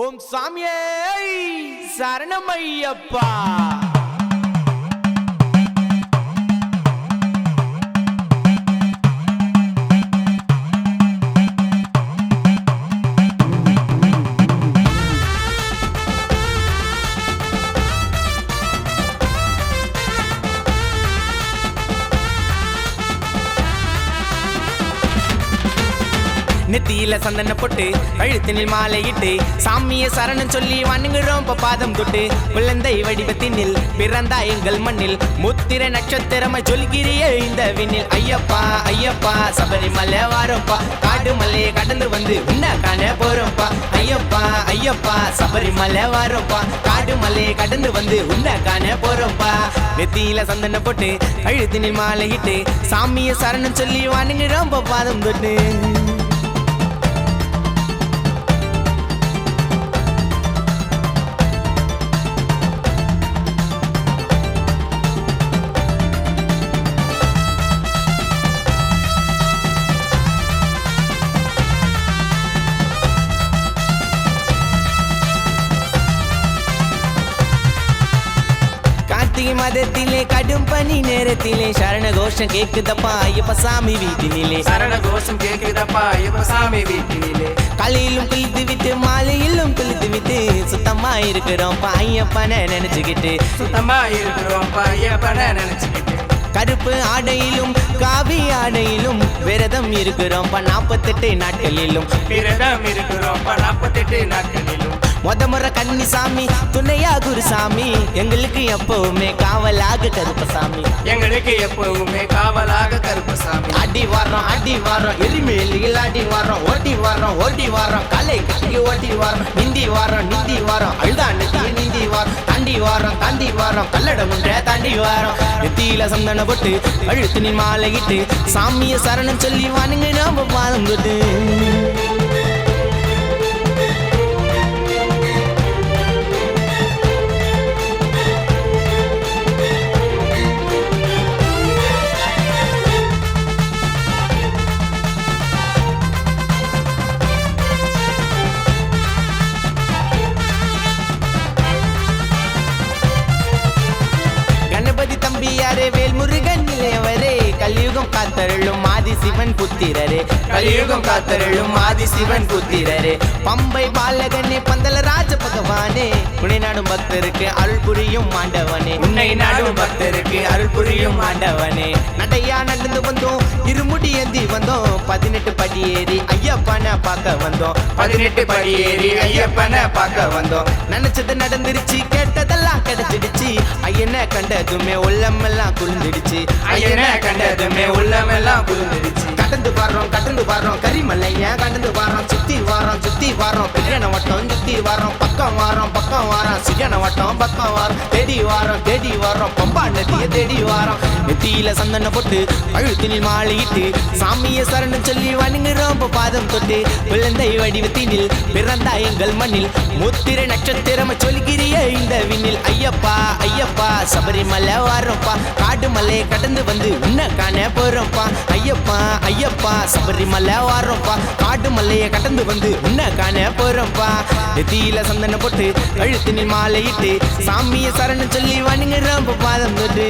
ஓம் சாமியே சரணமையப்பா. நெத்தியில சந்தன போட்டு கழுத்தினில் மாலையிட்டு சாமிய சரணம் சொல்லி வணங்குறோம் பாதம் தொட்டு குழந்தை வடிவத்தினில் பிறந்தா எங்கள் மண்ணில் முத்திர நட்சத்திரமா சொல்கிறிய இந்த விண்ணில். ஐயப்பா ஐயப்பா சபரிமலை வாரோம்பா, காடு மலையை கடந்து வந்து உன்ன காண போறோம்பா. ஐயப்பா ஐயப்பா சபரிமலை வாரோம்பா, காடு மலையை கடந்து வந்து உன்ன காண போறோம்பா. நெத்தியில சந்தன போட்டு கழுத்தினில் மாலையிட்டு சாமிய சரணம் சொல்லி வணங்குறோம் பாதம் தொட்டு. மதத்திலே கடும் பனி நேரத்திலே சரண கோஷம் கேக்குதப்பா ஐயப்ப சாமி வீட்டினிலே. சரண கோஷம் கேக்குதப்பா ஐயப்ப சாமி வீட்டினிலே. காலையிலும் குளித்து விட்டு மாலையிலும் குளித்து விட்டு சுத்தமா இருக்கிறோம் ஐயப்பனை நினைச்சுக்கிட்டு. சுத்தமா இருக்கிறோம் ஐயப்பனை நினைச்சுக்கிட்டு. கருப்பு ஆடையிலும் காவி ஆடையிலும் விரதம் இருக்கிறோம் 48 நாட்களிலும். விரதம் இருக்கிறோம் 48 நாட்களிலும். முறை கன்னிசாமி துணையா குருசாமி, எங்களுக்கு எப்பவுமே காவலாக கருப்பசாமி. எங்களுக்கு எப்பவுமே காவலாக கருப்பசாமி. அடி வாரம் எரிமேலில் அடி வாரம், ஓட்டி வாரம் கலை கட்டி ஓட்டி வாரம், நிந்தி வாரம் அழுதாண்டி நிந்தி வாரம், தாண்டி வாரம் கல்லடம் தாண்டி வாரம். நெத்தியில சந்தன போட்டு அழுத்தினில் மாலையிட்டு சாமிய சரணம் சொல்லி வணங்கு நாம பாதம் தொட்டு. தம்பியாரே வேல்முருகன் நிலையவரே, கலியுகம் காத்தருளும் ஆதி சிவன் புத்திரரே. கலியுகம் காத்தருளும் ஆதி சிவன் புத்திரரே. பம்பை பாலகனே பந்தல ராஜ பகவானே, உன்னை நாடும் பக்தருக்கு அருள் புரியும் ஆண்டவனே. உன்னை நாடும் பக்தருக்கு அருள் புரியும் ஆண்டவனே. நடையா நடந்து வந்தோம் இருமுடி ஏந்தி வந்தோம், 18 படி ஏறி ஐயப்பனை பார்க்க வந்தோம். 18 படி ஏறி ஐயப்பனை பார்க்க வந்தோம். நினைச்சது நடந்துருச்சு, கேட்டதெல்லாம் கிடைச்சிடுச்சு, ஐயனை கண்டதுமே உள்ளமெல்லாம் குளிர்ந்துடுச்சு. ஐயனை கண்டதுமே உள்ளமெல்லாம் குளிர்ந்துடுச்சு. கடந்து வர்றோம் கரிமலைய கடந்து வரோம், சுத்தி வாரம் பெரியன வட்டம் சுத்தி வாரம், பக்கம் வாரம் சிறியன வட்டம் பக்கம் வாரம், தேடி வாரம் பம்பா நதியை தேடி வாரம். நெத்தியில சந்தன போட்டு அழுத்தினில் மாலையிட்டு சாமிய சரணம் சொல்லி வணங்குறோம் பாதம் தொட்டு குழந்தை வடிவத்தினில் பிறந்தா எங்கள் மண்ணில் முத்திர நட்சத்திரம் சொல்கிறிய இந்த விண்ணில். ஐயப்பா ஐயப்பா சபரிமலை வாரோம்பா, காடு மலையை கடந்து வந்து உன்ன காண போறோம்பா. ஐயப்பா ஐயப்பா சபரிமலை வாரோம்பா, காடு மலையை கடந்து வந்து உன்ன காண போறோம்பா. நெத்தியில சந்தன போட்டு கழுத்தினில் மாலையிட்டு சாமிய சரணம் சொல்லி வணங்குறோம் பாதம் தொட்டு.